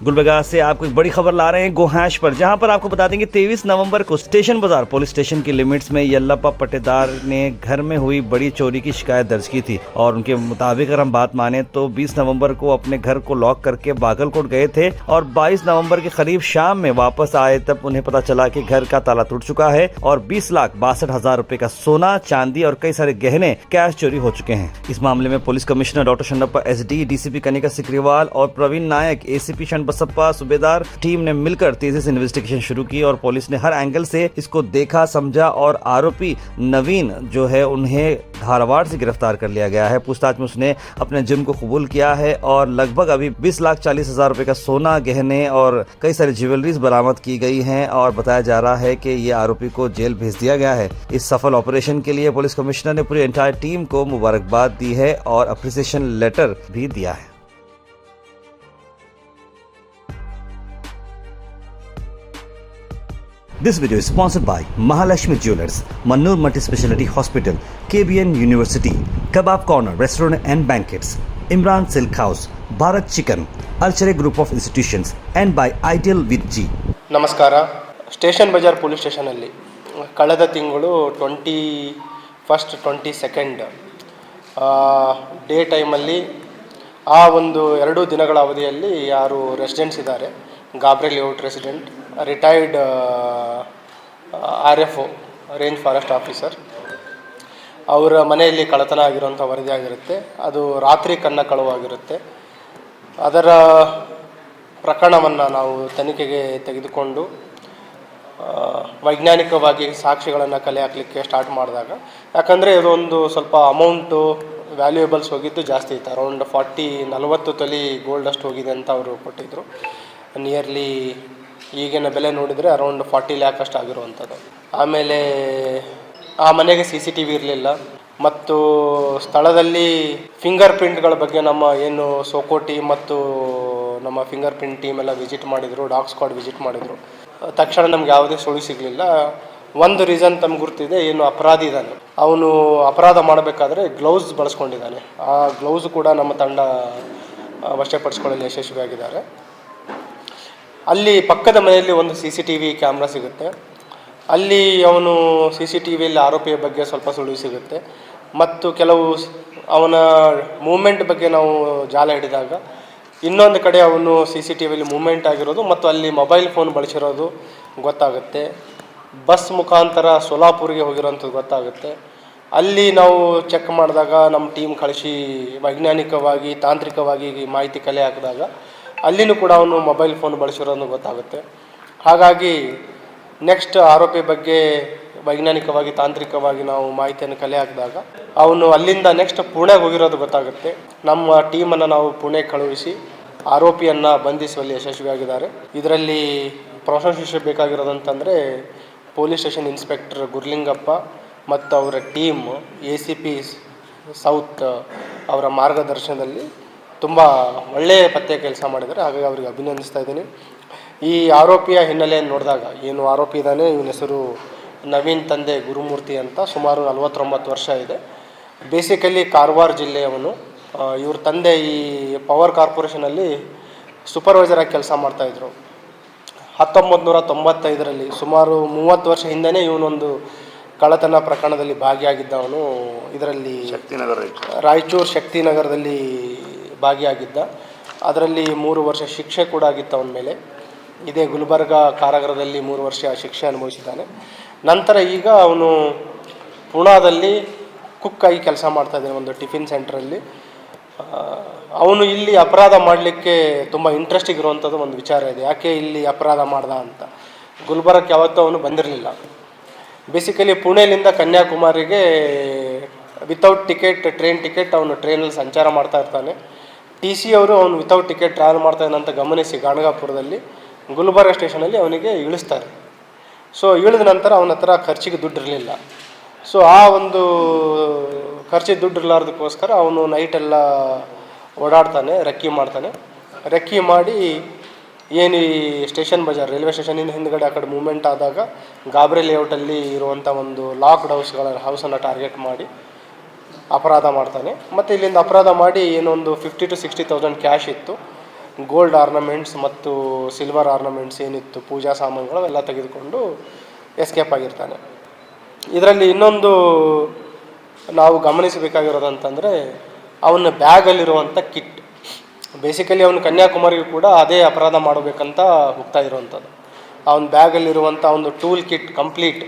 गुलबर्गा से आपको एक बड़ी खबर ला रहे हैं गोहैश पर, जहां पर आपको बता देंगे 23 नवंबर को स्टेशन बाजार पुलिस स्टेशन की लिमिट्स में यल्लाप्पा पट्टेदार ने घर में हुई बड़ी चोरी की शिकायत दर्ज की थी। और उनके मुताबिक अगर हम बात माने तो 20 नवंबर को अपने घर को लॉक करके बागलकोट गए थे और 22 नवंबर के करीब शाम में वापस आए तब उन्हें पता चला कि घर का ताला टूट चुका है और 20,62,000 रुपए का सोना, चांदी और कई सारे गहने कैश चोरी हो चुके हैं। इस मामले में police commissioner doctor Shannappa SD, DCP Kanika Sikriwal और प्रवीण नायक, ACP बसप्पा सूबेदार टीम ने मिलकर तेजी से इन्वेस्टिगेशन शुरू की और पुलिस ने हर एंगल से इसको देखा, समझा और आरोपी नवीन जो है उन्हें धारवाड़ से गिरफ्तार कर लिया गया है। पूछताछ में उसने अपने जुर्म को कबूल किया है और लगभग अभी 20,40,000 रुपए का सोना, गहने और कई सारी ज्वेलरीज बरामद की गई हैं और बताया जा रहा है कि ये आरोपी को जेल भेज दिया गया है। इस सफल ऑपरेशन के लिए पुलिस कमिश्नर ने पूरी एंटायर टीम को मुबारकबाद दी है और अप्रिसिएशन लेटर भी दिया है। This video is sponsored by Mahalakshmi Jewelers, Mannur Multi-Speciality Hospital, KBN University, Kebab Corner Restaurant and Banquets, Imran Silk House, Bharat Chicken, Archery Group of Institutions, and by Ideal with G. ನಮಸ್ಕಾರ. Station Bazaar police ಸ್ಟೇಷನಲ್ಲಿ ಕಳೆದ ತಿಂಗಳು 21st 22nd day ಟೈಮಲ್ಲಿ ಆ ಒಂದು 2 ದಿನಗಳ ಅವಧಿಯಲ್ಲಿ ಯಾರು residents ಇದ್ದಾರೆ, ಗಾಬ್ರೆ layout resident, retired RFO range forest officer, ಅವರ ಮನೆಯಲ್ಲಿ ಕಳ್ಳತನ ಆಗಿರುವಂಥ ವರದಿ ಆಗಿರುತ್ತೆ. ಅದು ರಾತ್ರಿ ಕನ್ನ ಕಳವಾಗಿರುತ್ತೆ. ಅದರ ಪ್ರಕರಣವನ್ನು ನಾವು ತನಿಖೆಗೆ ತೆಗೆದುಕೊಂಡು ವೈಜ್ಞಾನಿಕವಾಗಿ ಸಾಕ್ಷಿಗಳನ್ನು ಕಲೆ ಹಾಕಲಿಕ್ಕೆ ಸ್ಟಾರ್ಟ್ ಮಾಡಿದಾಗ, ಯಾಕಂದರೆ ಇದೊಂದು ಸ್ವಲ್ಪ ಅಮೌಂಟು ವ್ಯಾಲ್ಯೂಯೇಬಲ್ಸ್ ಹೋಗಿದ್ದು ಜಾಸ್ತಿ ಇತ್ತು. ಅರೌಂಡ್ 40 ತೊಲಿ ಗೋಲ್ಡ್ ಅಷ್ಟು ಹೋಗಿದೆ ಅಂತ ಅವರು ಕೊಟ್ಟಿದ್ದರು. ನಿಯರ್ಲಿ ಈಗಿನ ಬೆಲೆ ನೋಡಿದರೆ ಅರೌಂಡ್ 40 ಲ್ಯಾಕ್ ಅಷ್ಟು ಆಗಿರುವಂಥದ್ದು. ಆಮೇಲೆ ಆ ಮನೆಗೆ CCTV ಇರಲಿಲ್ಲ ಮತ್ತು ಸ್ಥಳದಲ್ಲಿ ಫಿಂಗರ್ ಪ್ರಿಂಟ್ಗಳ ಬಗ್ಗೆ ನಮ್ಮ ಏನು ಸೋಕೋಟಿ ಮತ್ತು ನಮ್ಮ ಫಿಂಗರ್ ಪ್ರಿಂಟ್ ಟೀಮ್ ಎಲ್ಲ ವಿಸಿಟ್ ಮಾಡಿದರು, ಡಾಗ್ ಸ್ಕ್ವಾಡ್ ವಿಸಿಟ್ ಮಾಡಿದರು. ತಕ್ಷಣ ನಮ್ಗೆ ಯಾವುದೇ ಸುಳಿವು ಸಿಗಲಿಲ್ಲ. ಒಂದು ರೀಸನ್ ತಮ್ಗೆ ಗುರ್ತಿದೆ, ಏನು ಅಪರಾಧಿ ಇದ್ದಾನೆ ಅವನು ಅಪರಾಧ ಮಾಡಬೇಕಾದ್ರೆ ಗ್ಲೌಸ್ ಬಳಸ್ಕೊಂಡಿದ್ದಾನೆ. ಆ ಗ್ಲೌಸ್ ಕೂಡ ನಮ್ಮ ತಂಡ ವಶಪಡಿಸ್ಕೊಳ್ಳಲು ಯಶಸ್ವಿಯಾಗಿದ್ದಾರೆ. ಅಲ್ಲಿ ಪಕ್ಕದ ಮನೆಯಲ್ಲಿ ಒಂದು CCTV ಕ್ಯಾಮ್ರಾ ಸಿಗುತ್ತೆ. ಅಲ್ಲಿ ಅವನು CCTVಯಲ್ಲಿ ಆರೋಪಿಯ ಬಗ್ಗೆ ಸ್ವಲ್ಪ ಸುಳಿವು ಸಿಗುತ್ತೆ ಮತ್ತು ಕೆಲವು ಅವನ ಮೂಮೆಂಟ್ ಬಗ್ಗೆ ನಾವು ಜಾಲ ಹಿಡಿದಾಗ ಇನ್ನೊಂದು ಕಡೆ ಅವನು CCTVಯಲ್ಲಿ ಮೂಮೆಂಟ್ ಆಗಿರೋದು ಮತ್ತು ಅಲ್ಲಿ ಮೊಬೈಲ್ ಫೋನ್ ಬಳಸಿರೋದು ಗೊತ್ತಾಗುತ್ತೆ. ಬಸ್ ಮುಖಾಂತರ ಸೋಲಾಪುರಿಗೆ ಹೋಗಿರೋಂಥದ್ದು ಗೊತ್ತಾಗುತ್ತೆ. ಅಲ್ಲಿ ನಾವು ಚೆಕ್ ಮಾಡಿದಾಗ ನಮ್ಮ ಟೀಮ್ ಕಳಿಸಿ ವೈಜ್ಞಾನಿಕವಾಗಿ, ತಾಂತ್ರಿಕವಾಗಿ ಮಾಹಿತಿ ಕಲೆ ಹಾಕಿದಾಗ ಅಲ್ಲಿನೂ ಕೂಡ ಅವನು ಮೊಬೈಲ್ ಫೋನ್ ಬಳಸಿರೋದು ಗೊತ್ತಾಗುತ್ತೆ. ಹಾಗಾಗಿ ನೆಕ್ಸ್ಟ್ ಆರೋಪಿ ಬಗ್ಗೆ ವೈಜ್ಞಾನಿಕವಾಗಿ, ತಾಂತ್ರಿಕವಾಗಿ ನಾವು ಮಾಹಿತಿಯನ್ನು ಕಲೆ ಹಾಕಿದಾಗ ಅವನು ಅಲ್ಲಿಂದ ನೆಕ್ಸ್ಟ್ ಪುಣೆಗೆ ಹೋಗಿರೋದು ಗೊತ್ತಾಗುತ್ತೆ. ನಮ್ಮ ಟೀಮನ್ನು ನಾವು ಪುಣೆಗೆ ಕಳುಹಿಸಿ ಆರೋಪಿಯನ್ನು ಬಂಧಿಸುವಲ್ಲಿ ಯಶಸ್ವಿಯಾಗಿದ್ದಾರೆ. ಇದರಲ್ಲಿ prosecution ಬೇಕಾಗಿರೋದಂತಂದರೆ police station inspector Gurlingappa ಮತ್ತು ಅವರ ಟೀಮ್ ACP ಸೌತ್ ಅವರ ಮಾರ್ಗದರ್ಶನದಲ್ಲಿ ತುಂಬ ಒಳ್ಳೆಯ ಪತ್ತೆ ಕೆಲಸ ಮಾಡಿದ್ದಾರೆ. ಹಾಗಾಗಿ ಅವರಿಗೆ ಅಭಿನಂದಿಸ್ತಾ ಇದ್ದೀನಿ. ಈ ಆರೋಪಿಯ ಹಿನ್ನೆಲೆಯನ್ನು ನೋಡಿದಾಗ, ಏನು ಆರೋಪಿ ಇದ್ದಾನೆ, ಇವನ ಹೆಸರು ನವೀನ್, ತಂದೆ ಗುರುಮೂರ್ತಿ ಅಂತ, ಸುಮಾರು 49 ವರ್ಷ ಇದೆ. ಬೇಸಿಕಲಿ ಕಾರವಾರ ಜಿಲ್ಲೆಯವನು. ಇವ್ರ ತಂದೆ ಈ ಪವರ್ ಕಾರ್ಪೊರೇಷನಲ್ಲಿ ಸೂಪರ್ವೈಸರಾಗಿ ಕೆಲಸ ಮಾಡ್ತಾಯಿದ್ರು. 1995ರಲ್ಲಿ ಸುಮಾರು 30 ವರ್ಷ ಹಿಂದೆಯೇ ಇವನೊಂದು ಕಳ್ಳತನ ಪ್ರಕರಣದಲ್ಲಿ ಭಾಗಿಯಾಗಿದ್ದವನು. ಇದರಲ್ಲಿ ರಾಯಚೂರು ಶಕ್ತಿನಗರದಲ್ಲಿ ಭಾಗಿಯಾಗಿದ್ದ. ಅದರಲ್ಲಿ 3 ವರ್ಷ ಶಿಕ್ಷೆ ಕೂಡ ಆಗಿತ್ತು ಅವನ ಮೇಲೆ. ಇದೇ ಗುಲ್ಬರ್ಗಾ ಕಾರಾಗೃಹದಲ್ಲಿ 3 ವರ್ಷ ಶಿಕ್ಷೆ ಅನುಭವಿಸಿದ್ದಾನೆ. ನಂತರ ಈಗ ಅವನು ಪುಣಾದಲ್ಲಿ ಕುಕ್ ಆಗಿ ಕೆಲಸ ಮಾಡ್ತಾಯಿದ್ದಾನೆ ಒಂದು ಟಿಫಿನ್ ಸೆಂಟ್ರಲ್ಲಿ. ಅವನು ಇಲ್ಲಿ ಅಪರಾಧ ಮಾಡಲಿಕ್ಕೆ ತುಂಬ ಇಂಟ್ರೆಸ್ಟಿಂಗ್ ಇರುವಂಥದ್ದು ಒಂದು ವಿಚಾರ ಇದೆ. ಯಾಕೆ ಇಲ್ಲಿ ಅಪರಾಧ ಮಾಡ್ದ ಅಂತ. ಗುಲ್ಬರ್ಗಕ್ಕೆ ಯಾವತ್ತೂ ಅವನು ಬಂದಿರಲಿಲ್ಲ. ಬೇಸಿಕಲಿ ಪುಣೆಯಿಂದ ಕನ್ಯಾಕುಮಾರಿಗೆ ವಿತೌಟ್ ಟಿಕೆಟ್, ಟ್ರೈನ್ ಟಿಕೆಟ್, ಅವನು ಟ್ರೈನಲ್ಲಿ ಸಂಚಾರ ಮಾಡ್ತಾ ಇರ್ತಾನೆ. TC ಅವರು ಅವನು ವಿತೌಟ್ ಟಿಕೆಟ್ ಟ್ರಾವೆಲ್ ಮಾಡ್ತಾನೆ ಅಂತ ಗಮನಿಸಿ ಗಾಣಗಾಪುರದಲ್ಲಿ ಗುಲ್ಬರ್ಗ ಸ್ಟೇಷನಲ್ಲಿ ಅವನಿಗೆ ಇಳಿಸ್ತಾರೆ. ಸೊ ಇಳಿದ ನಂತರ ಅವನ ಹತ್ರ ಖರ್ಚಿಗೆ ದುಡ್ಡು ಇರಲಿಲ್ಲ. ಸೊ ಆ ಒಂದು ಖರ್ಚಿಗೆ ದುಡ್ಡು ಇರಲಾರ್ದಕ್ಕೋಸ್ಕರ ಅವನು ನೈಟೆಲ್ಲ ಓಡಾಡ್ತಾನೆ, ರೆಕ್ಕಿ ಮಾಡ್ತಾನೆ. ರೆಕ್ಕಿ ಮಾಡಿ ಏನು ಈ ಸ್ಟೇಷನ್ ಬಜಾರ್ ರೈಲ್ವೆ ಸ್ಟೇಷನಿಂದ ಹಿಂದ್ಗಡೆ ಆ ಕಡೆ ಮೂವ್ಮೆಂಟ್ ಆದಾಗ ಗಾಬ್ರೆ ಲೇಔಟಲ್ಲಿ ಇರುವಂಥ ಒಂದು ಲಾಕ್ಡ್ ಹೌಸನ್ನು ಟಾರ್ಗೆಟ್ ಮಾಡಿ ಅಪರಾಧ ಮಾಡ್ತಾನೆ. ಮತ್ತು ಇಲ್ಲಿಂದ ಅಪರಾಧ ಮಾಡಿ ಏನೊಂದು 50,000 to 60,000 ಕ್ಯಾಶ್ ಇತ್ತು. ಗೋಲ್ಡ್ ಆರ್ನಮೆಂಟ್ಸ್ ಮತ್ತು ಸಿಲ್ವರ್ ಆರ್ನಮೆಂಟ್ಸ್ ಏನಿತ್ತು ಪೂಜಾ ಸಾಮಾನುಗಳು ಎಲ್ಲ ತೆಗೆದುಕೊಂಡು ಎಸ್ಕೇಪ್ ಆಗಿರ್ತಾನೆ. ಇದರಲ್ಲಿ ಇನ್ನೊಂದು ನಾವು ಗಮನಿಸಬೇಕಾಗಿರೋದಂತಂದರೆ ಅವನ ಬ್ಯಾಗಲ್ಲಿರುವಂಥ ಕಿಟ್. ಬೇಸಿಕಲಿ ಅವನು ಕನ್ಯಾಕುಮಾರಿಗೂ ಕೂಡ ಅದೇ ಅಪರಾಧ ಮಾಡಬೇಕಂತ ಹೋಗ್ತಾ ಇರುವಂಥದ್ದು. ಅವನ ಬ್ಯಾಗಲ್ಲಿರುವಂಥ ಒಂದು ಟೂಲ್ ಕಿಟ್ ಕಂಪ್ಲೀಟ್,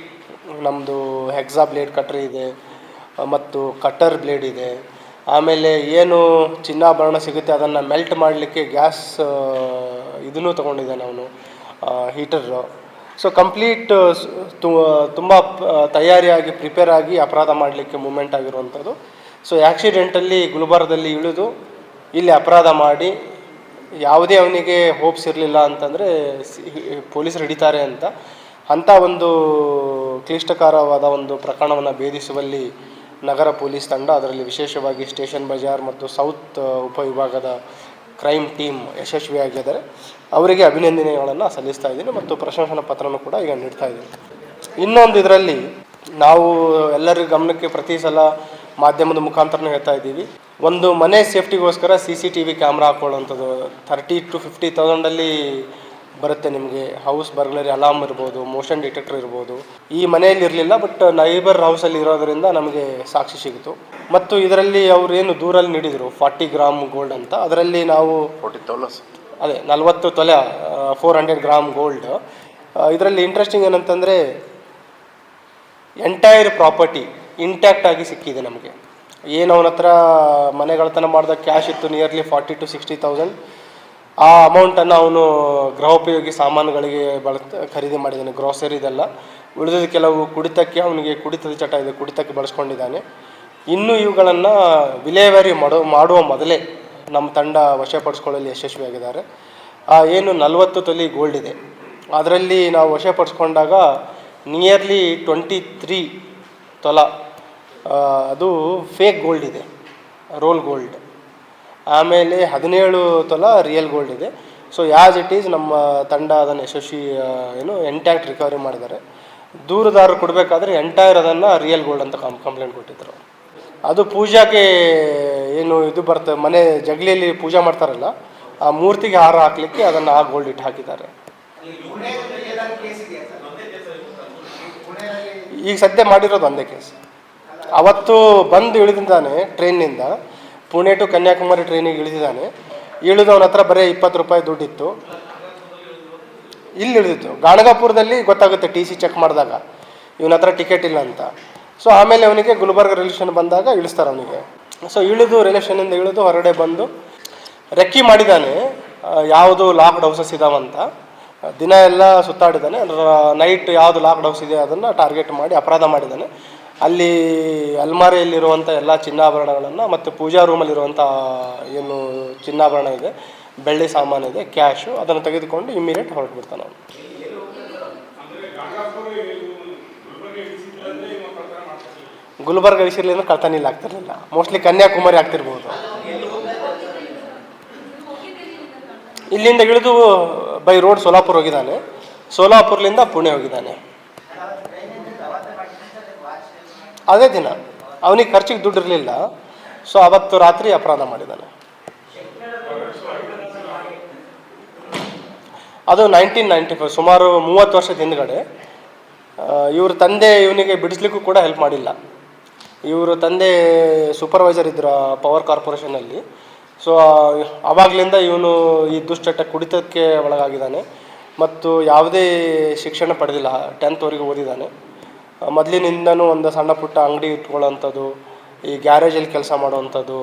ನಮ್ಮದು ಹೆಕ್ಸಾ ಬ್ಲೇಡ್ ಕಟ್ರ್ ಇದೆ ಮತ್ತು ಕಟ್ಟರ್ ಬ್ಲೇಡ್ ಇದೆ. ಆಮೇಲೆ ಏನು ಚಿನ್ನಾಭರಣ ಸಿಗುತ್ತೆ ಅದನ್ನು ಮೆಲ್ಟ್ ಮಾಡಲಿಕ್ಕೆ ಗ್ಯಾಸ್ ಇದನ್ನು ತೊಗೊಂಡಿದ್ದಾನೆ ಅವನು, ಹೀಟರು. ಸೊ ಕಂಪ್ಲೀಟ್ ತುಂಬ ತಯಾರಿಯಾಗಿ ಪ್ರಿಪೇರ್ ಆಗಿ ಅಪರಾಧ ಮಾಡಲಿಕ್ಕೆ ಮೂಮೆಂಟ್ ಆಗಿರುವಂಥದ್ದು. ಸೊ ಆ್ಯಕ್ಸಿಡೆಂಟಲ್ಲಿ ಗುಲ್ಬರ್ಗದಲ್ಲಿ ಇಳಿದು ಇಲ್ಲಿ ಅಪರಾಧ ಮಾಡಿ ಯಾವುದೇ ಅವನಿಗೆ ಹೋಪ್ಸ್ ಇರಲಿಲ್ಲ ಅಂತಂದರೆ ಪೊಲೀಸರು ಹಿಡಿತಾರೆ ಅಂಥ ಒಂದು ಕ್ಲಿಷ್ಟಕರವಾದ ಒಂದು ಪ್ರಕರಣವನ್ನು ಭೇದಿಸುವಲ್ಲಿ ನಗರ ಪೊಲೀಸ್ ತಂಡ, ಅದರಲ್ಲಿ ವಿಶೇಷವಾಗಿ ಸ್ಟೇಷನ್ ಬಜಾರ್ ಮತ್ತು ಸೌತ್ ಉಪವಿಭಾಗದ ಕ್ರೈಮ್ ಟೀಮ್ ಯಶಸ್ವಿಯಾಗಿದ್ದಾರೆ. ಅವರಿಗೆ ಅಭಿನಂದನೆಗಳನ್ನು ಸಲ್ಲಿಸ್ತಾ ಇದ್ದೀನಿ ಮತ್ತು ಪ್ರಶಂಸನಾ ಪತ್ರನೂ ಕೂಡ ಈಗ ನೀಡ್ತಾ ಇದ್ದೀನಿ. ಇನ್ನೊಂದು ಇದರಲ್ಲಿ ನಾವು ಎಲ್ಲರಿಗೂ ಗಮನಕ್ಕೆ ಪ್ರತಿ ಸಲ ಮಾಧ್ಯಮದ ಮುಖಾಂತರನೂ ಹೇಳ್ತಾ ಇದ್ದೀವಿ, ಒಂದು ಮನೆ ಸೇಫ್ಟಿಗೋಸ್ಕರ CCTV ಕ್ಯಾಮ್ರಾ ಹಾಕೊಳ್ಳುವಂಥದ್ದು 30,000 to 50,000 ಬರುತ್ತೆ. ನಿಮಗೆ ಹೌಸ್ ಬರ್ಗ್ಲರಿ ಅಲಾರ್ಮ್ ಇರ್ಬೋದು, ಮೋಷನ್ ಡಿಟೆಕ್ಟರ್ ಇರ್ಬೋದು. ಈ ಮನೆಯಲ್ಲಿ ಇರಲಿಲ್ಲ, ಬಟ್ ನೈಬರ್ ಹೌಸಲ್ಲಿ ಇರೋದರಿಂದ ನಮಗೆ ಸಾಕ್ಷಿ ಸಿಗಿತು. ಮತ್ತು ಇದರಲ್ಲಿ ಅವರು ಏನು ದೂರಲ್ಲಿ ನೀಡಿದರು 40 ಗ್ರಾಮ್ ಗೋಲ್ಡ್ ಅಂತ, ಅದರಲ್ಲಿ ನಾವು 40 ತೊಲೆ 400 ಗ್ರಾಮ್ ಗೋಲ್ಡ್. ಇದರಲ್ಲಿ ಇಂಟ್ರೆಸ್ಟಿಂಗ್ ಏನಂತಂದರೆ ಎಂಟೈರ್ ಪ್ರಾಪರ್ಟಿ ಇಂಟ್ಯಾಕ್ಟ್ ಆಗಿ ಸಿಕ್ಕಿದೆ ನಮಗೆ. ಏನು ಅವನ ಹತ್ರ ಮನೆಗಳತನ ಮಾಡಿದ ಕ್ಯಾಶ್ ಇತ್ತು ನಿಯರ್ಲಿ 40,000 to 60,000. ಆ ಅಮೌಂಟನ್ನು ಅವನು ಗೃಹೋಪಯೋಗಿ ಸಾಮಾನುಗಳಿಗೆ ಖರೀದಿ ಮಾಡಿದ್ದಾನೆ, ಗ್ರೋಸರಿದೆಲ್ಲ. ಉಳಿದ ಕೆಲವು ಕುಡಿತಕ್ಕೆ, ಅವನಿಗೆ ಕುಡಿತದ ಚಟ ಇದೆ, ಕುಡಿತಕ್ಕೆ ಬಳಸ್ಕೊಂಡಿದ್ದಾನೆ. ಇನ್ನು ಇವುಗಳನ್ನು ವಿಲೇವಾರಿ ಮಾಡುವ ಮೊದಲೇ ನಮ್ಮ ತಂಡ ವಶಪಡಿಸ್ಕೊಳ್ಳಲು ಯಶಸ್ವಿಯಾಗಿದ್ದಾರೆ. ಏನು 40 ತೊಲೆ ಗೋಲ್ಡ್ ಇದೆ, ಅದರಲ್ಲಿ ನಾವು ವಶಪಡಿಸ್ಕೊಂಡಾಗ ನಿಯರ್ಲಿ 23 ತೊಲ ಅದು ಫೇಕ್ ಗೋಲ್ಡ್ ಇದೆ, ರೋಲ್ ಗೋಲ್ಡ್. ಆಮೇಲೆ 17 ತೊಲ ರಿಯಲ್ ಗೋಲ್ಡ್ ಇದೆ. ಸೊ ಆ್ಯಸ್ ಇಟ್ ಈಸ್ ನಮ್ಮ ತಂಡ ಅದನ್ನು ಯಶಸ್ವಿ ಎಂಟ್ಯಾಕ್ಟ್ ರಿಕವರಿ ಮಾಡಿದ್ದಾರೆ. ದೂರುದಾರರು ಕೊಡಬೇಕಾದ್ರೆ ಎಂಟೈರ್ ಅದನ್ನು ರಿಯಲ್ ಗೋಲ್ಡ್ ಅಂತ ಕಂಪ್ಲೇಂಟ್ ಕೊಟ್ಟಿದ್ದರು. ಅದು ಪೂಜಾಗೆ ಏನು ಇದು ಬರ್ತದೆ, ಮನೆ ಜಗಲಿಯಲ್ಲಿ ಪೂಜೆ ಮಾಡ್ತಾರಲ್ಲ, ಆ ಮೂರ್ತಿಗೆ ಹಾರ ಹಾಕಲಿಕ್ಕೆ ಅದನ್ನು ಆ ಗೋಲ್ಡ್ ಇಟ್ಟು ಹಾಕಿದ್ದಾರೆ. ಈಗ ಸದ್ಯ ಮಾಡಿರೋದು ಒಂದೇ ಕೇಸ್. ಅವತ್ತು ಬಂದು ಇಳಿದಿದ್ದಾನೆ ಟ್ರೈನಿಂದ, ಪುಣೆ ಟು ಕನ್ಯಾಕುಮಾರಿ ಟ್ರೈನಿಗೆ ಇಳಿದಿದ್ದಾನೆ. ಇಳಿದು ಅವನ ಹತ್ರ ಬರೀ 20 ರೂಪಾಯಿ ದುಡ್ಡಿತ್ತು. ಇಲ್ಲಿ ಇಳಿದಿತ್ತು ಗಾಣಗಾಪುರದಲ್ಲಿ ಗೊತ್ತಾಗುತ್ತೆ TC ಚೆಕ್ ಮಾಡಿದಾಗ ಇವನ ಹತ್ರ ಟಿಕೆಟ್ ಇಲ್ಲ ಅಂತ. ಸೊ ಆಮೇಲೆ ಅವನಿಗೆ ಗುಲ್ಬರ್ಗ ರೈಲ್ವೆ ಸ್ಟೇಷನ್ ಬಂದಾಗ ಇಳಿಸ್ತಾರೆ ಅವನಿಗೆ. ಸೊ ಇಳಿದು ರೈಲ್ವೆ ಸ್ಟೇಷನಿಂದ ಇಳಿದು ಹೊರಗಡೆ ಬಂದು ರೆಕ್ಕಿ ಮಾಡಿದ್ದಾನೆ, ಯಾವುದು ಲಾಕ್ಡ್ ಹೌಸಸ್ ಇದಾವಂತ. ದಿನ ಎಲ್ಲ ಸುತ್ತಾಡಿದ್ದಾನೆ. ನೈಟ್ ಯಾವುದು ಲಾಕ್ಡ್ ಹೌಸ್ ಇದೆ ಅದನ್ನು ಟಾರ್ಗೆಟ್ ಮಾಡಿ ಅಪರಾಧ ಮಾಡಿದ್ದಾನೆ. ಅಲ್ಲಿ ಅಲ್ಮಾರಿಯಲ್ಲಿರುವಂಥ ಎಲ್ಲ ಚಿನ್ನಾಭರಣಗಳನ್ನು ಮತ್ತು ಪೂಜಾ ರೂಮಲ್ಲಿರುವಂಥ ಏನು ಚಿನ್ನಾಭರಣ ಇದೆ, ಬೆಳ್ಳಿ ಸಾಮಾನಿದೆ, ಕ್ಯಾಶು, ಅದನ್ನು ತೆಗೆದುಕೊಂಡು ಇಮ್ಮಿಡಿಯೇಟ್ ಹೊರಟುಬಿಡ್ತಾನೆ ಅವನು. ಗುಲ್ಬರ್ಗ ಇಳಿಸಿರ್ಲಿಲ್ಲ ಅಂದ್ರೆ ಕಳ್ತನ ಇಲ್ಲಿ ಆಗ್ತಿರ್ಲಿಲ್ಲ, ಮೋಸ್ಟ್ಲಿ ಕನ್ಯಾಕುಮಾರಿ ಆಗ್ತಿರ್ಬೋದು. ಇಲ್ಲಿಂದ ಇಳಿದು ಬೈ ರೋಡ್ ಸೋಲಾಪುರ ಹೋಗಿದ್ದಾನೆ, ಸೋಲಾಪುರ್ಲಿಂದ ಪುಣೆ ಹೋಗಿದ್ದಾನೆ. ಅದೇ ದಿನ ಅವನಿಗೆ ಖರ್ಚಿಗೆ ದುಡ್ಡು ಇರಲಿಲ್ಲ. ಸೊ ಅವತ್ತು ರಾತ್ರಿ ಅಪರಾಧ ಮಾಡಿದ್ದಾನೆ. ಅದು 1995, ಸುಮಾರು 30 ವರ್ಷದ ಹಿಂದ್ಗಡೆ. ಇವ್ರ ತಂದೆ ಇವನಿಗೆ ಬಿಡಿಸ್ಲಿಕ್ಕೂ ಕೂಡ ಹೆಲ್ಪ್ ಮಾಡಿಲ್ಲ. ಇವರು ತಂದೆ ಸೂಪರ್ವೈಸರ್ ಇದ್ದರು ಪವರ್ ಕಾರ್ಪೊರೇಷನಲ್ಲಿ. ಸೊ ಆವಾಗಲಿಂದ ಇವನು ಈ ದುಶ್ಚಟ ಕುಡಿತಕ್ಕೆ ಒಳಗಾಗಿದ್ದಾನೆ ಮತ್ತು ಯಾವುದೇ ಶಿಕ್ಷಣ ಪಡೆದಿಲ್ಲ. 10th ಓದಿದ್ದಾನೆ. ಮೊದಲಿನಿಂದನೂ ಒಂದು ಸಣ್ಣ ಪುಟ್ಟ ಅಂಗಡಿ ಇಟ್ಕೊಳ್ಳೋವಂಥದ್ದು, ಈ ಗ್ಯಾರೇಜಲ್ಲಿ ಕೆಲಸ ಮಾಡುವಂಥದ್ದು,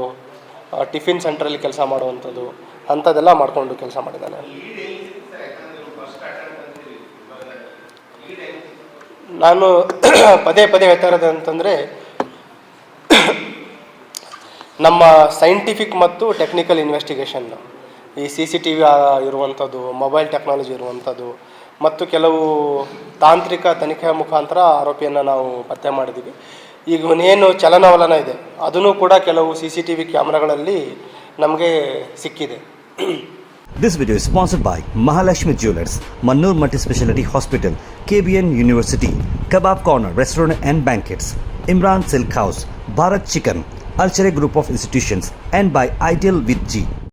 ಟಿಫಿನ್ ಸೆಂಟ್ರಲ್ಲಿ ಕೆಲಸ ಮಾಡುವಂಥದ್ದು, ಅಂಥದ್ದೆಲ್ಲ ಮಾಡಿಕೊಂಡು ಕೆಲಸ ಮಾಡಿದ್ದಾನೆ. ನಾನು ಪದೇ ಪದೇ ಹೇಳ್ತಾ ಇರೋದು ಅಂತಂದರೆ, ನಮ್ಮ ಸೈಂಟಿಫಿಕ್ ಮತ್ತು ಟೆಕ್ನಿಕಲ್ ಇನ್ವೆಸ್ಟಿಗೇಷನ್, ಈ CCTV ಇರುವಂಥದ್ದು, ಮೊಬೈಲ್ ಟೆಕ್ನಾಲಜಿ ಇರುವಂಥದ್ದು ಮತ್ತು ಕೆಲವು ತಾಂತ್ರಿಕ ತನಿಖೆಯ ಮುಖಾಂತರ ಆರೋಪಿಯನ್ನು ನಾವು ಪತ್ತೆ ಮಾಡಿದ್ದೀವಿ. ಈಗ ಇವನೇನು ಚಲನವಲನ ಇದೆ ಅದನ್ನು ಕೂಡ ಕೆಲವು CCTV ಕ್ಯಾಮ್ರಾಗಳಲ್ಲಿ ನಮಗೆ ಸಿಕ್ಕಿದೆ. This video is sponsored by Mahalakshmi Jewelers, Mannur Multi-Speciality Hospital, KBN University, Kebab Corner Restaurant and Banquets, Imran Silk House, Bharat Chicken, Alchere Group of Institutions, and by Ideal with G.